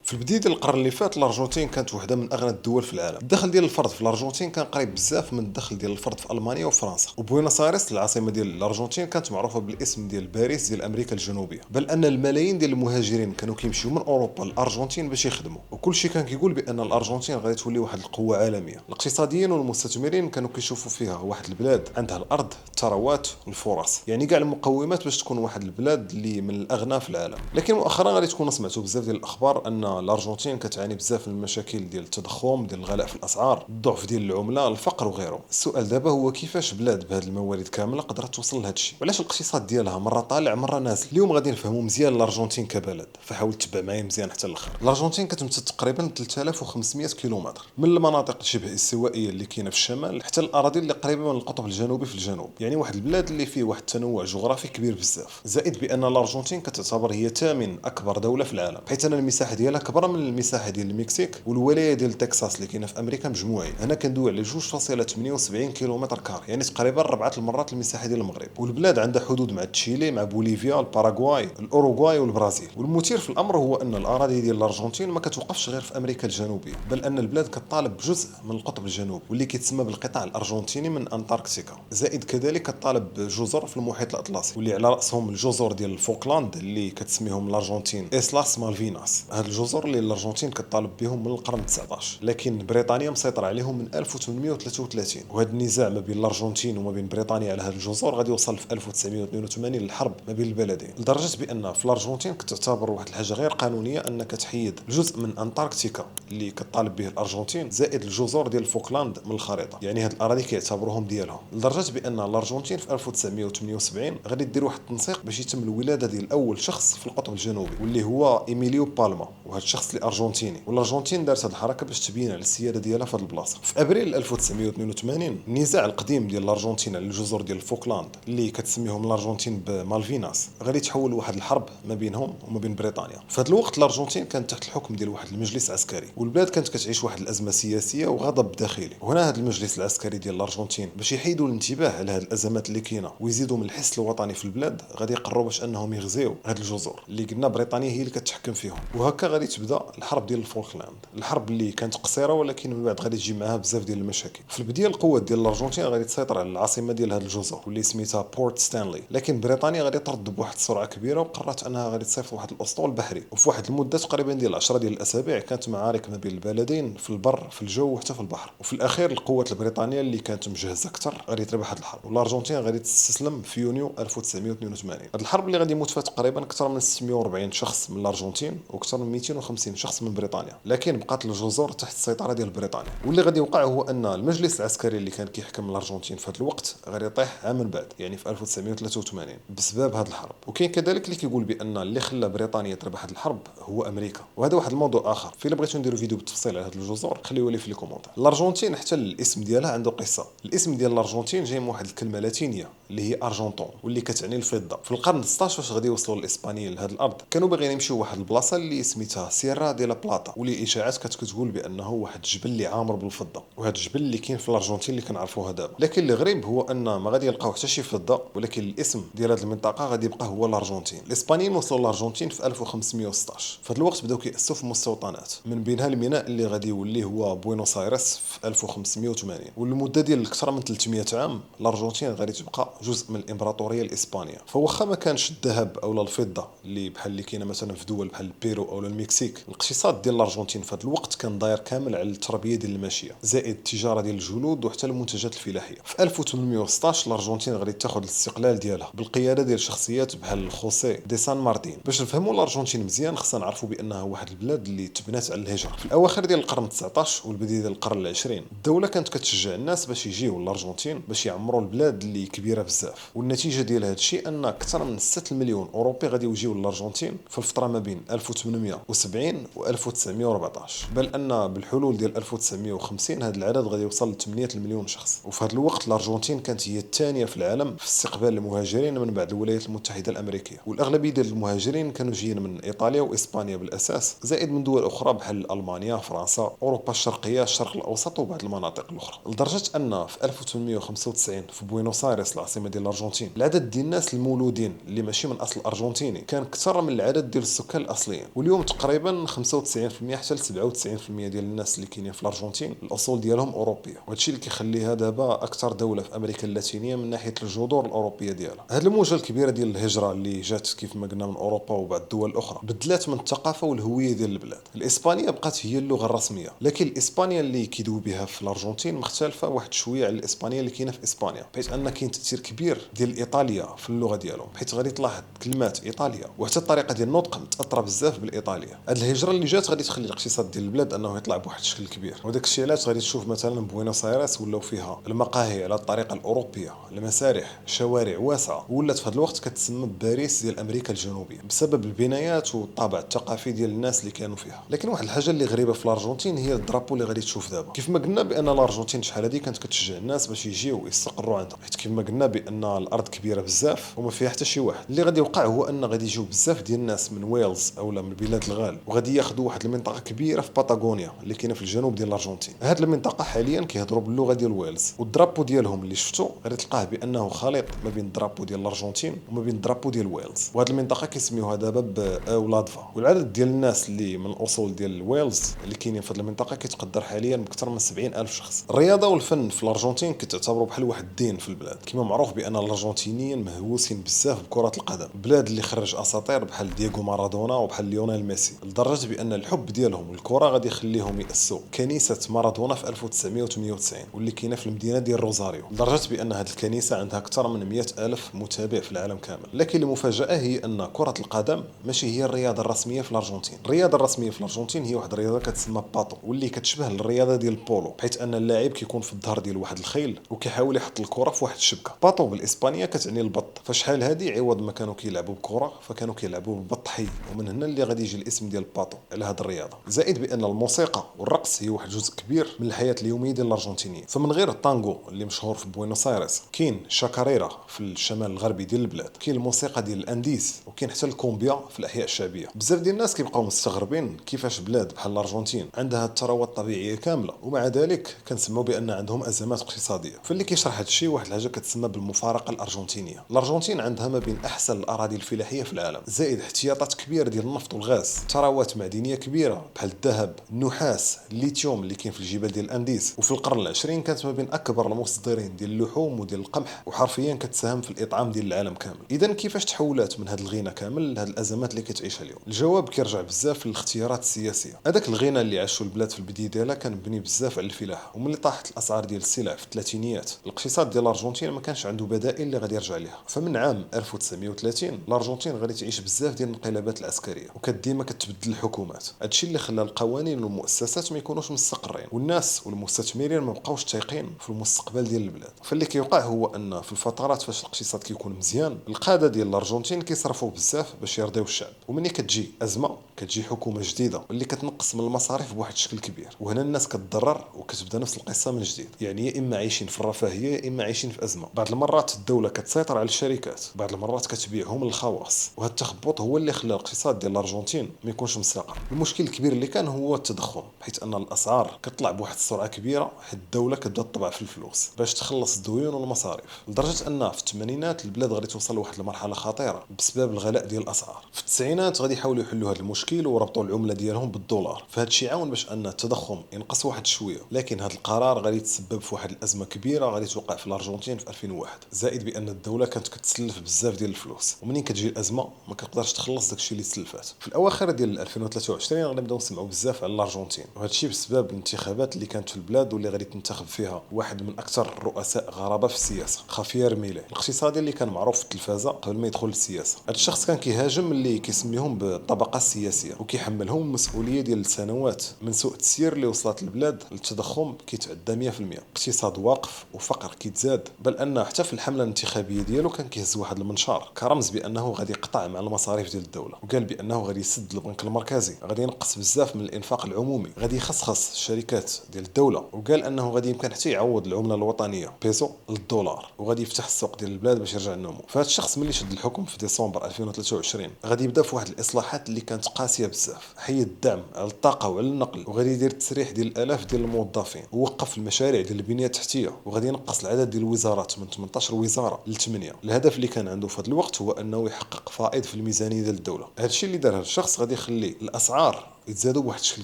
في البداية ديال القرن اللي فات الارجنتين كانت وحده من اغنى الدول في العالم. الدخل ديال الفرد في الارجنتين كان قريب بزاف من الدخل ديال الفرد في المانيا وفرنسا. وبوينوس ايرس العاصمه ديال الارجنتين كانت معروفه بالاسم ديال باريس ديال امريكا الجنوبيه، بل ان الملايين ديال المهاجرين كانوا كيمشيو من اوروبا للارجنتين باش يخدموا، وكل شيء كان كيقول بان الارجنتين غادي تولي واحد القوه عالميه. الاقتصاديين والمستثمرين كانوا كيشوفوا فيها واحد البلاد عندها الارض، الثروات والفرص، يعني كاع المقومات باش تكون واحد البلاد اللي من الاغنى في العالم. لكن مؤخرا غادي تكونوا سمعتوا بزاف ديال الاخبار ان الارجنتين كتعاني بزاف من المشاكل ديال التضخم، ديال الغلاء في الاسعار، الضعف ديال العمله، الفقر وغيره. السؤال دابا هو كيفاش بلاد بهذه الموارد كامله قدرت توصل لهذا الشيء، وعلاش الاقتصاد ديالها مره طالع مره نازل. اليوم غادي نفهموا مزيان الارجنتين كبلد، فحاول تتبع معايا مزيان حتى الاخر. الارجنتين كتمتد تقريبا 3500 كيلومتر من المناطق شبه استوائيه اللي كاينه في الشمال حتى الاراضي اللي قريبه من القطب الجنوبي في الجنوب، يعني واحد البلاد اللي فيه واحد التنوع جغرافي كبير بزاف. زائد بان الارجنتين كتعتبر هي ثامن اكبر دوله في العالم، حيث ان المساحه ديالها كبر من المساحه ديال المكسيك والولايه ديال تكساس اللي كاينه في امريكا مجموعين. هنا كندوي على 2.78 كيلومتر كاري، يعني تقريبا 4 المرات المساحه ديال المغرب. والبلاد عندها حدود مع تشيلي، مع بوليفيا، الباراغواي، الاوروغواي والبرازيل. والمثير في الامر هو ان الاراضي ديال الارجنتين ما كتوقفش غير في امريكا الجنوبيه، بل ان البلاد كطالب بجزء من القطب الجنوبي واللي كيتسمى بالقطاع الارجنتيني من انتاركتيكا. زائد كذلك كطالب بجزر في المحيط الاطلسي، واللي على راسهم الجزر ديال الفوكلاند اللي كتسميهم الارجنتين اسلاس مالفيناس. هاد الجزر اللي الارجنتين كطالب بهم من القرن 19، لكن بريطانيا مسيطره عليهم من 1833. وهذا النزاع ما بين الارجنتين وما بين بريطانيا على هاد الجزر غادي يوصل في 1982 للحرب ما بين البلدين، لدرجه بان في الارجنتين كتعتبر واحد الحاجه غير قانونيه انك تحيد جزء من انتاركتيكا اللي كطالب به الارجنتين زائد الجزر ديال فوكلاند من الخريطه، يعني هاد الاراضي كيعتبروهم ديالهم. لدرجه بان الارجنتين في 1978 غادي دير واحد التنسيق باش يتم الولاده ديال اول شخص في القطب الجنوبي واللي هو ايميليو بالما، وهذا الشخص اللي ارجنتيني. والارجنتين دارت هذه الحركه باش تبين على السياده ديالها في هذه البلاصه. في ابريل 1982 النزاع القديم ديال الارجنتين على الجزر ديال الفوكلاند اللي كتسميهم الارجنتين بمالفيناس غادي تحول لواحد الحرب ما بينهم وما بين بريطانيا. في هذا الوقت الارجنتين كانت تحت الحكم ديال واحد المجلس عسكري، والبلاد كانت كتعيش واحد الازمه سياسيه وغضب داخلي. وهنا هذا المجلس العسكري ديال الارجنتين باش يحيدوا الانتباه على هذه الازمات اللي كاينه ويزيدوا من الحس الوطني في البلاد غادي يقرروا باش انهم يغزيو هذه الجزر اللي قلنا بريطانيا هي اللي كتحكم فيهم. وهكا غادي تبدا الحرب ديال الفولكلاند، الحرب اللي كانت قصيره ولكن من بعد غادي تجي معها بزاف ديال المشاكل. في البدايه القوات ديال الارجنتين غادي تسيطر على العاصمه ديال هذه الجزر واللي سميتها بورت ستانلي، لكن بريطانيا غادي ترد بواحد السرعه كبيره وقررت انها غادي تصيفط واحد الاسطول بحري. وفي واحد المده تقريبا ديال 10 ديال الاسابيع كانت معارك ما بين البلدين في البر، في الجو وحتى في البحر. وفي الاخير القوات البريطانيه اللي كانت مجهزه اكثر غادي تربح هذه الحرب، والارجنتين غادي تستسلم في يونيو 1982. هذه الحرب اللي غادي يموت فيها تقريبا اكثر من 640 شخص من الارجنتين واكثر من 250 شخص من بريطانيا، لكن بقات الجزر تحت السيطره ديال بريطانيا. واللي غادي يوقع هو ان المجلس العسكري اللي كان كيحكم الارجنتين في هذا الوقت غادي يطيح عام من بعد، يعني في 1983 بسبب هذه الحرب. وكاين كذلك اللي كيقول بان اللي خلى بريطانيا تربح هذه الحرب هو امريكا، وهذا واحد الموضوع اخر. في اللي بغيتو نديرو فيديو بالتفصيل على هذه الجزر خليوه لي في لي كومونتير. الارجنتين حتى الاسم ديالها عنده قصه. الاسم ديال الارجنتين جاي من واحد الكلمه لاتينيه اللي هي ارجنتون واللي كتعني الفضه. في القرن 16 فاش غادي يوصلوا الاسبانيين لهذه الارض كانوا باغيين يمشيو واحد البلاصه اللي سميتها سيرا دي لا بلاطا، واللي اشاعات كتقول بانه واحد الجبل اللي عامر بالفضه، وهذا الجبل اللي كاين في الارجنتين اللي كنعرفوها دابا. لكن اللي غريب هو ان ما غادي يلقاو حتى شي فضه، ولكن الاسم ديال هذه المنطقه غادي يبقى هو الارجنتين. الاسبانيين وصلوا للارجنتين في 1516. في هذا الوقت بداو كيأسسوا في مستوطنات، من بينها الميناء اللي غادي يولي هو بوينوس ايرس في 1580. والمده ديال اكثر من 300 عام الارجنتين غادي تبقى جزء من الامبراطوريه الاسبانيه. فواخا ما كانش الذهب او الفضه اللي بحال اللي كاينه مثلا في دول بحال بيرو او المكسيك، الاقتصاد ديال الارجنتين في هذا الوقت كان داير كامل على التربيه ديال الماشيه زائد التجاره ديال الجلود وحتى المنتجات الفلاحيه. في 1816 الارجنتين غادي تاخذ الاستقلال ديالها بالقياده ديال شخصيات بحال خوسي دي سان مارتين. باش نفهموا الارجنتين مزيان خصنا نعرفوا بانها واحد البلاد اللي تبنات على الهجره. في الاواخر ديال القرن 19 والبدايه ديال القرن 20 الدوله كانت كتشجع الناس باش يجيو للارجنتين باش يعمروا البلاد اللي كبيره بزاف. والنتيجه ديال هذا الشيء ان اكثر من 6 مليون اوروبي غادي يجيو للارجنتين في الفتره ما بين 1870 و 1914، بل ان بالحلول ديال 1950 هذا العدد غادي يوصل ل 8 مليون شخص. وفي هذا الوقت الارجنتين كانت هي الثانيه في العالم في استقبال المهاجرين من بعد الولايات المتحده الامريكيه، والاغلبيه ديال المهاجرين كانوا جايين من ايطاليا واسبانيا بالاساس، زائد من دول اخرى بحال المانيا، فرنسا، اوروبا الشرقيه، الشرق الاوسط وبعض المناطق الاخرى. لدرجه ان في 1895 في بوينوس ايرس العاصمه ديال الارجنتين العدد ديال الناس المولودين اللي ماشي من اصل ارجنتيني كان اكثر من العدد ديال السكان الاصليين. واليوم تقريبا تقريبا 95% حتى ل 97% ديال الناس اللي كاينين في الارجنتين الاصول ديالهم اوروبيه، وهادشي اللي كيخليها دابا اكثر دوله في امريكا اللاتينيه من ناحيه الجذور الاوروبيه ديالها. هاد الموجه الكبيره ديال الهجره اللي جات كيف ما قلنا من اوروبا وبعض الدول الاخرى بدلات من الثقافه والهويه ديال البلاد. الاسبانيه بقات هي اللغه الرسميه، لكن الاسبانيا اللي كيدوي بها في الارجنتين مختلفه واحد شويه على الاسبانيه اللي كاينه في اسبانيا، بحيث ان كاين تاثير كبير ديال الايطاليا في اللغه ديالهم، بحيث غادي تلاحظ كلمات ايطاليا وحتى الطريقه ديال النطق متاثره بزاف بالايطاليه. هاد الهجره اللي جات غادي تخلي الاقتصاد ديال البلاد انه يطلع بواحد الشكل كبير، وداك الشيء علاش غادي تشوف مثلا بوينوس ايرس ولاو فيها المقاهي على الطريقه الاوروبيه، المسارح، شوارع واسعه، ولات في هذا الوقت كتسمى باريس ديال امريكا الجنوبيه بسبب البنايات والطابع الثقافي ديال الناس اللي كانوا فيها. لكن واحد الحاجه اللي غريبه في الارجنتين هي الدرابو اللي غادي تشوف دابا. كيف ما قلنا بان الارجنتين شحال هذه كانت كتشجع الناس باش يجيو يستقروا عندها، حيت كيف ما قلنا بان الارض كبيره بزاف وما فيها حتى شي واحد. اللي غادي يوقع هو ان غادي يجيو بزاف ديال الناس من ويلز اولا من بلاد الغال، وغادي ياخذوا واحد المنطقه كبيره في باتاغونيا اللي كاينه في الجنوب ديال الارجنتين. هذه المنطقه حاليا كيهضروا باللغه ديال ويلز، والدرابو ديالهم اللي شفتو غادي تلقاه بانه خليط ما بين الدرابو ديال الارجنتين وما بين الدرابو ديال ويلز. وهذه المنطقه كيسميوها دابا باولادفا. والعدد ديال الناس اللي من الاصول ديال ويلز اللي كاينين في هذه المنطقه كيتقدر حاليا باكثر من 70,000 شخص. الرياضه والفن في الارجنتين كتعتبروا بحال واحد الدين في البلاد. كما معروف بان الارجنتينيين مهووسين بزاف بكره القدم، بلاد اللي خرج اساطير بحال دييغو مارادونا وبحال ليونيل ميسي، لدرجه بان الحب ديالهم للكره غادي يخليهم ياسسوا كنيسه مارادونا في 1998 واللي كاينه في المدينه ديال روزاريو، لدرجه بان هذه الكنيسه عندها اكثر من 100,000 متابع في العالم كامل. لكن المفاجاه هي ان كره القدم ماشي هي الرياضه الرسميه في الارجنتين. الرياضه الرسميه في الارجنتين هي واحد الرياضه كتسمى باتو، واللي كتشبه الرياضه ديال البولو، بحيث ان اللاعب كيكون في الظهر ديال واحد الخيل وكيحاول يحط الكره في واحد الشبكه. باتو بالاسبانيه كتعني البط، فشحال هذه عوض ما كانوا كيلعبوا بكره فكانوا كيلعبوا بالبط حي، ومن هنا اللي غادي يجي الاسم ديال باتو على هذه الرياضه. زائد بان الموسيقى والرقص هي واحد جزء كبير من الحياه اليوميه ديال الارجنتينيين. فمن غير التانغو اللي مشهور في بوينوس ايرس، كاين شاكاريرا في الشمال الغربي ديال البلاد، كاين الموسيقى ديال الانديز، وكاين حتى الكومبيا في الاحياء الشعبيه. بزاف ديال الناس كيبقاو مستغربين كيفاش بلاد بحال الارجنتين عندها الثروات الطبيعيه كامله ومع ذلك كنسمعوا بان عندهم ازمات اقتصاديه. فاللي كيشرح هذا الشيء واحد الحاجه كتسمى بالمفارقه الارجنتينيه. الارجنتين عندها ما بين احسن الاراضي الفلاحيه في العالم، زائد احتياطات كبيره ديال النفط والغاز، ثروات معدنيه كبيره بحال الذهب، النحاس، الليثيوم اللي كاين في الجبال ديال الانديز. وفي القرن العشرين كانت ما بين اكبر المصدرين ديال اللحوم وديال القمح، وحرفيا كتساهم في الاطعام ديال العالم كامل. اذا كيفاش تحولات من هذا الغنى كامل لهذه الازمات اللي كتعيشها اليوم؟ الجواب كيرجع بزاف للاختيارات السياسيه. هذاك الغنى اللي عاشوا البلاد في البدايه ديالها كان مبني بزاف على الفلاحه، وملي طاحت الاسعار ديال السلع في الثلاثينيات الاقتصاد ديال الارجنتين ما كانش عنده بدائل اللي غادي يرجع ليها. فمن عام 1930 الارجنتين غادي تعيش بزاف ديال الانقلابات العسكريه، ديما كتبدل الحكومات. هادشي اللي خلى القوانين والمؤسسات ما يكونوش مستقرين، والناس والمستثمرين ما بقاوش تايقين في المستقبل ديال البلاد. فاللي كيوقع هو ان في الفترات فاش الاقتصاد كيكون مزيان، القاده ديال الارجنتين كيصرفوا بزاف باش يرضيو الشعب، ومني كتجي ازمه كتجي حكومه جديده اللي كتنقص من المصاريف بواحد الشكل كبير، وهنا الناس كتضرر وكتبدا نفس القصه من جديد. يعني يا اما عايشين في الرفاهيه يا اما عايشين في ازمه. بعض المرات الدوله كتسيطر على الشركات، بعض المرات كتبيعهم للخواص، وهذا التخبط هو اللي خلى الاقتصاد ديال الارجنتين ما يكونش مستقر. المشكل الكبير اللي كان هو التضخم، حيث ان الاسعار كتطلع بواحد السرعه كبيره حيت الدوله كتبدا تطبع في الفلوس باش تخلص الديون والمصاريف، لدرجه ان في الثمانينات البلاد غادي توصل لواحد المرحله خطيره بسبب الغلاء ديال الاسعار. في التسعينات غادي يحاولوا يحلوا هذا المشكل وربطوا العمله ديالهم بالدولار، فهذا الشيء عاون باش ان التضخم ينقص واحد شويه. لكن هذا القرار غادي يتسبب في واحد الازمه كبيره غادي توقع في الارجنتين في 2001، زائد بان الدوله كانت كتسلف بزاف ديال الفلوس، ومنين كتجي الازمه ما كتقدرش تخلص داكشي اللي تسلفات. في الاواخر ديال 2023 غادي نبداو نسمعوا بزاف على الارجنتين، وهذا الشيء بسبب الانتخابات اللي كانت في البلاد واللي غادي تنتخب فيها واحد من اكثر الرؤساء غرابه في السياسه، خافير ميلي، الاقتصادي اللي كان معروف في التلفازه قبل ما يدخل للسياسه. هذا الشخص كان كيهاجم اللي كيسميهم بالطبقه السياسيه، وكيحملهم المسؤوليه ديال السنوات من سوء التسيير اللي وصلت البلاد للتضخم كيتعدى 100%، اقتصاد واقف وفقر كيتزاد، بل ان حتى في الحمله الانتخابيه ديالو كان كيهز واحد المنشار كرمز بانه غادي يقطع مع المصاريف ديال الدوله، وقال بانه غادي يسد البنك المركزي، غادي ينقص بزاف من الانفاق العمومي، غادي يخصخص الشركات ديال الدوله، وقال انه غادي يمكن حتى يعوض العمله الوطنيه بيزو للدولار، وغادي يفتح السوق ديال البلاد باش يرجع النمو. فهاد الشخص ملي شد الحكم في ديسمبر 2023 غادي يبدا في واحد الاصلاحات اللي كانت قاسيه قاسيه بزاف. حيد الدعم على الطاقه وعلى النقل، وغادي يدير تسريح ديال الالاف ديال الموظفين، ووقف المشاريع ديال البنيه التحتيه، وغادي ينقص العدد ديال الوزارات من 18 وزاره ل 8. الهدف اللي كان عنده في هذا الوقت هو انه يحقق فائض في الميزانيه ديال الدوله. هذا الشيء اللي دار هذا الشخص غادي يخلي الاسعار يتزادوا بواحد الشكل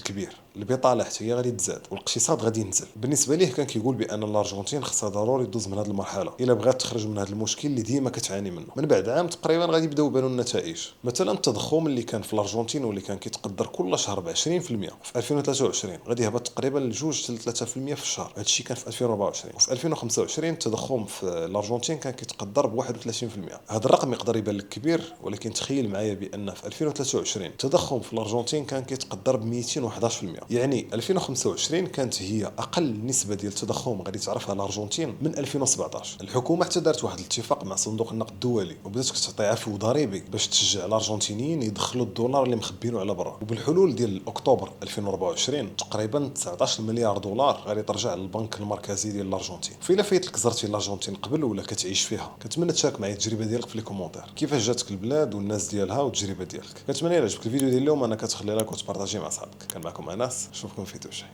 كبير، البطاله حتى هي غادي تزاد، والاقتصاد غادي ينزل. بالنسبه ليه كان كيقول بان الارجنتين خصها ضروري تدوز من هذه المرحله الا بغات تخرج من هذا المشكل اللي ديما كتعاني منه. من بعد عام تقريبا غادي يبداو يبانوا النتائج. مثلا التضخم اللي كان في الارجنتين واللي كان كيتقدر كل شهر ب 20%، في 2023 غادي يهبط تقريبا ل 2 حتى ل 3% في الشهر. هذا الشيء كان في 2024. وفي 2025 التضخم في الارجنتين كان كيتقدر ب 31%. هذا الرقم يقدر يبان لك كبير، ولكن تخيل معايا بان في 2023 التضخم في الارجنتين كان كيتقدر ب 211%. يعني 2025 كانت هي اقل نسبه ديال التضخم غادي تعرفها الارجنتين من 2017. الحكومه حتى دارت واحد الاتفاق مع صندوق النقد الدولي، وبدات كتعطي عفو ضريبي باش تشجع الارجنتينيين يدخلوا الدولار اللي مخبينه على برا. وبالحلول ديال اكتوبر 2024 تقريبا 19 مليار دولار غادي ترجع للبنك المركزي ديال الارجنتين. فإلا فايتلك زرتي الارجنتين قبل ولا كتعيش فيها، كنتمنى تشارك معايا التجربه ديالك في لي كومونتير، كيفاش جاتك البلاد والناس ديالها والتجربه ديالك. كنتمنى يعجبك الفيديو ديال اليوم انك تخلي لايك وتبارطاجي مع صحابك. كان معكم انس، نشوفكم في فيديو جاي.